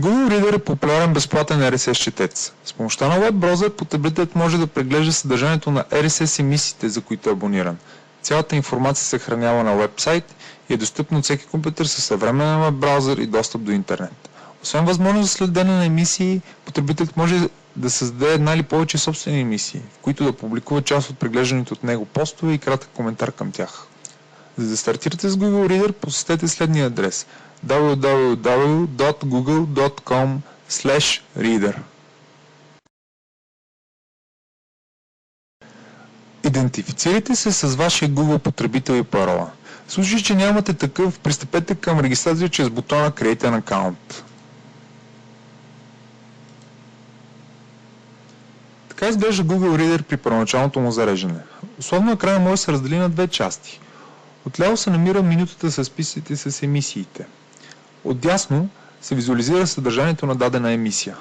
Google Reader е популярен безплатен RSS четец. С помощта на веб браузър потребителят може да преглежда съдържанието на RSS емисиите, за които е абониран. Цялата информация се съхранява на вебсайт и е достъпна от всеки компютър със съвременен веб браузър и достъп до интернет. Освен възможност за следене на емисии, потребителят може да създаде една или повече собствени емисии, в които да публикува част от преглежданите от него постове и кратък коментар към тях. За да стартирате с Google Reader, посетете следния адрес www.google.com/reader. Идентифицирайте се с вашия Google потребител и парола. В случай, че нямате такъв, пристъпете към регистрация чрез бутона Create an Account. Така изглежда Google Reader при първоначалното му зареждане. Условно екрана може да се раздели на две части. Отляво се намира менютата с списъците с емисиите. Отдясно се визуализира съдържанието на дадена емисия.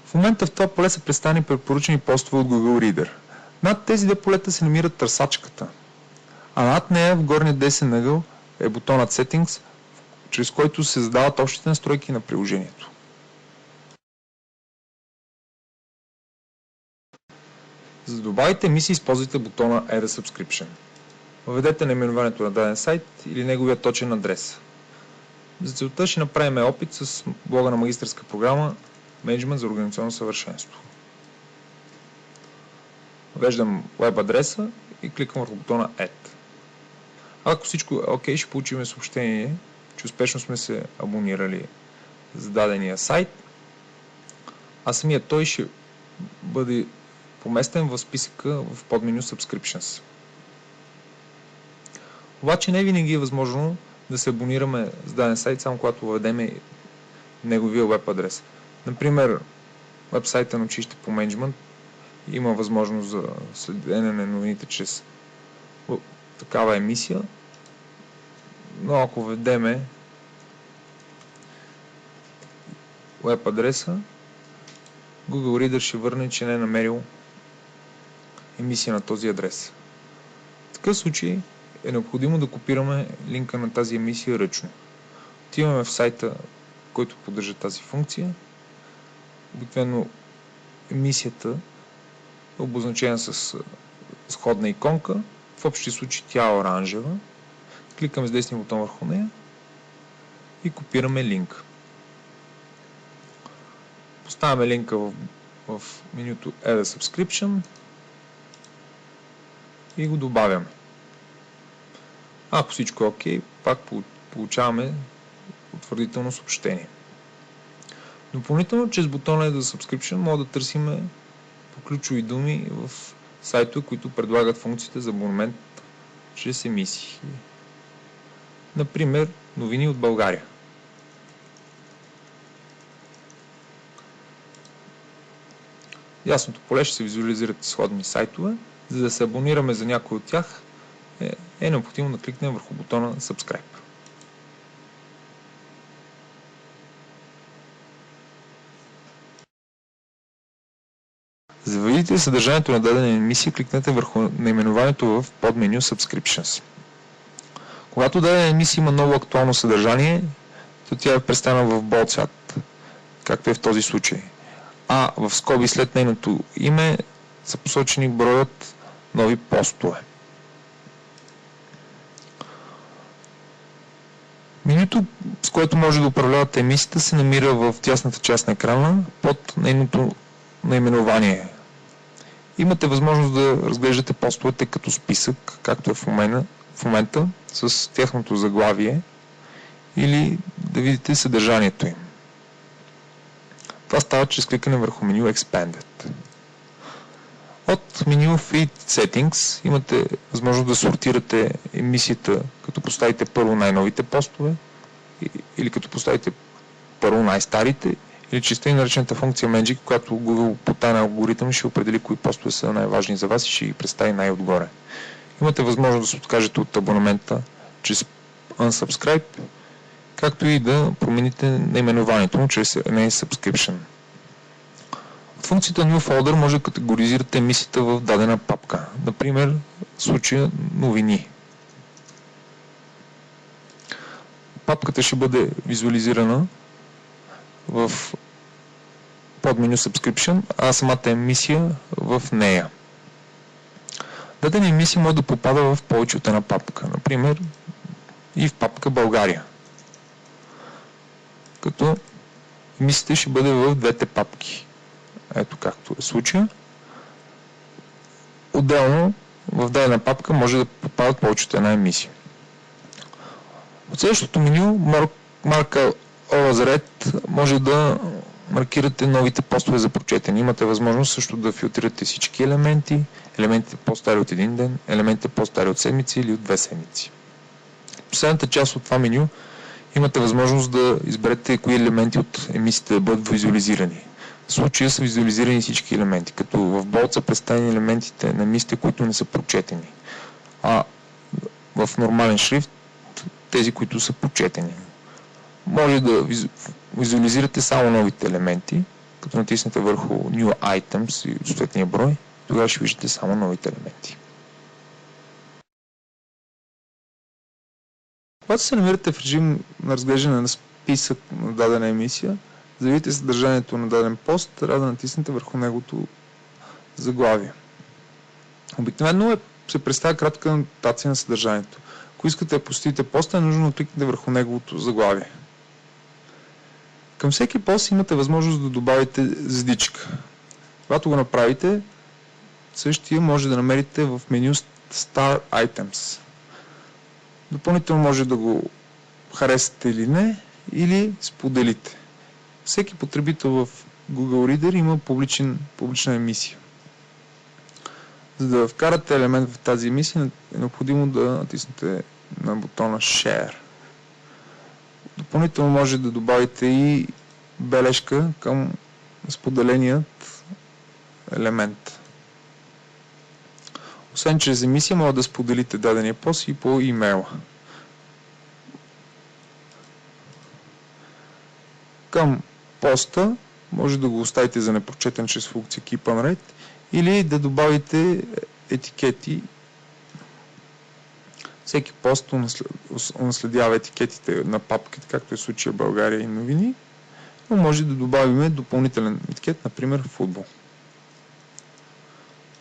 В момента в това поле са представени препоръчени постове от Google Reader. Над тези две полета се намира търсачката, а над нея в горния десен ъгъл е бутонът Settings, чрез който се задават общите настройки на приложението. За да добавите емисии, използвайте бутона Add a Subscription. Въведете наименованието на даден сайт или неговия точен адрес. За целта ще направим опит с блога на магистърска програма Менеджмент за организационно съвършенство. Въвеждам веб адреса и кликам върху бутона Add. Ако всичко е OK, ще получим съобщение, че успешно сме се абонирали за дадения сайт, а самият той ще бъде поместен в списъка в подменю Subscriptions. Обаче не винаги е възможно да се абонираме с даден сайт, само когато въведем неговия веб адрес. Например, вебсайта на училище по менеджмент има възможност за следене на новините чрез такава емисия, но ако введеме веб адреса, Google Reader ще върне, че не е намерил емисия на този адрес. В такъв случай е необходимо да копираме линка на тази емисия ръчно. Отиваме в сайта, който поддържа тази функция. Обикновено емисията е обозначена с сходна иконка. В общия случай тя е оранжева. Кликаме с десния бутон върху нея и копираме линк. Поставяме линка в менюто Add a Subscription и го добавяме. Ако всичко е OK, пак получаваме утвърдително съобщение. Допълнително, чрез бутона Add a Subscription може да търсим по ключови думи в сайтове, които предлагат функциите за абонамент чрез емисии. Например, новини от България. В ясното поле ще се визуализират сходни сайтове. За да се абонираме за някой от тях, е необходимо да кликнем върху бутона Subscribe. За да видите съдържанието на дадена емисия, кликнете върху наименованието в подменю Subscriptions. Когато дадена емисия има ново актуално съдържание, то тя е представена в bold цвят, както е в този случай. А в скоби след нейното име са посочени броят нови постове. Менюто, с което може да управлявате емисията, се намира в дясната част на екрана под нейното наименование. Имате възможност да разглеждате постовете като списък, както е в момента, с тяхното заглавие, или да видите съдържанието им. Това става чрез кликане върху меню Expanded. От меню Feed Settings имате възможност да сортирате емисията, като поставите първо най-новите постове, или като поставите първо най-старите, или чрез тъй наречената функция Magic, която Google по тайна алгоритъм ще определи кои постове са най-важни за вас и ще ги представи най-отгоре. Имате възможност да се откажете от абонамента чрез Unsubscribe, както и да промените наименованието му чрез Enable Subscription. От функцията New Folder може да категоризирате емисията в дадена папка, например в случая новини. Папката ще бъде визуализирана в подменю Subscription, а самата емисия в нея. Дадена емисия може да попада в повече от една папка, например и в папка България. Като емисията ще бъде в двете папки. Ето както е случая. Отделно в дадена папка може да попадат повече от една емисия. От следващото меню марка All as Read може да маркирате новите постове за прочетене. Имате възможност също да филтрирате всички елементи, елементите по-стари от един ден, елементите по-стари от седмици или от 2 седмици. В последната част от това меню имате възможност да изберете кои елементи от емисията да бъдат визуализирани. В случая са визуализирани всички елементи, като в болт са представени елементите на емисията, които не са прочетени, а в нормален шрифт тези, които са прочетени. Може да визуализирате само новите елементи, като натиснете върху New Items и съответния брой, тогава ще виждате само новите елементи. Когато се намирате в режим на разглеждане на списък на дадена емисия, за да видите съдържанието на даден пост, трябва да натиснете върху неговото заглавие. Обикновено се представя кратка анотация на съдържанието. Ако искате да посетите поста, е нужно да кликнете върху неговото заглавие. Към всеки пост имате възможност да добавите звездичка. Когато го направите, същия може да намерите в меню Star Items. Допълнително може да го харесате или не, или споделите. Всеки потребител в Google Reader има публична емисия. За да вкарате елемент в тази емисия, е необходимо да натиснете на бутона Share. Допълнително може да добавите и бележка към споделеният елемент. Освен чрез емисия, може да споделите дадения пост и по имейла. Към поста може да го оставите за непрочетен чрез функция Keep on Read или да добавите етикети. Всеки пост унаследява етикетите на папките, както е в случая България и новини, но може да добавим допълнителен етикет, например футбол.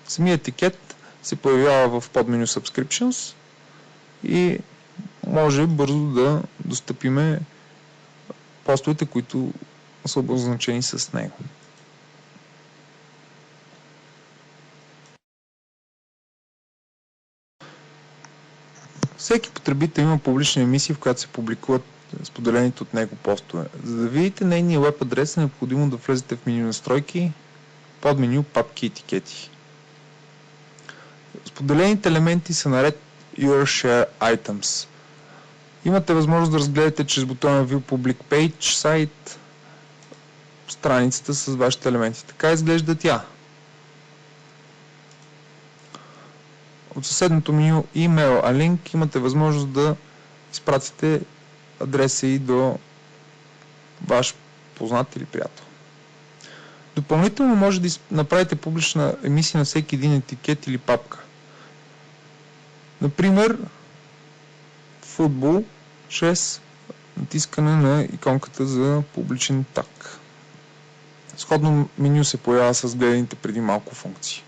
Самият етикет се появява в подменю Subscriptions и може бързо да достъпиме постовете, които са обозначени с него. Всеки потребител има публична емисия, в която се публикуват споделените от него постове. За да видите нейния веб адрес, е необходимо да влезете в меню настройки, под меню папки и етикети. Споделените елементи са наред Your Share Items. Имате възможност да разгледате чрез бутона View Public Page сайт страницата с вашите елементи. Така изглежда тя. От съседното меню Email a Link имате възможност да изпратите адреса и до ваш познат или приятел. Допълнително може да направите публична емисия на всеки един етикет или папка. Например, футбол чрез натискане на иконката за публичен таг. Сходно меню се появява с гледаните преди малко функции.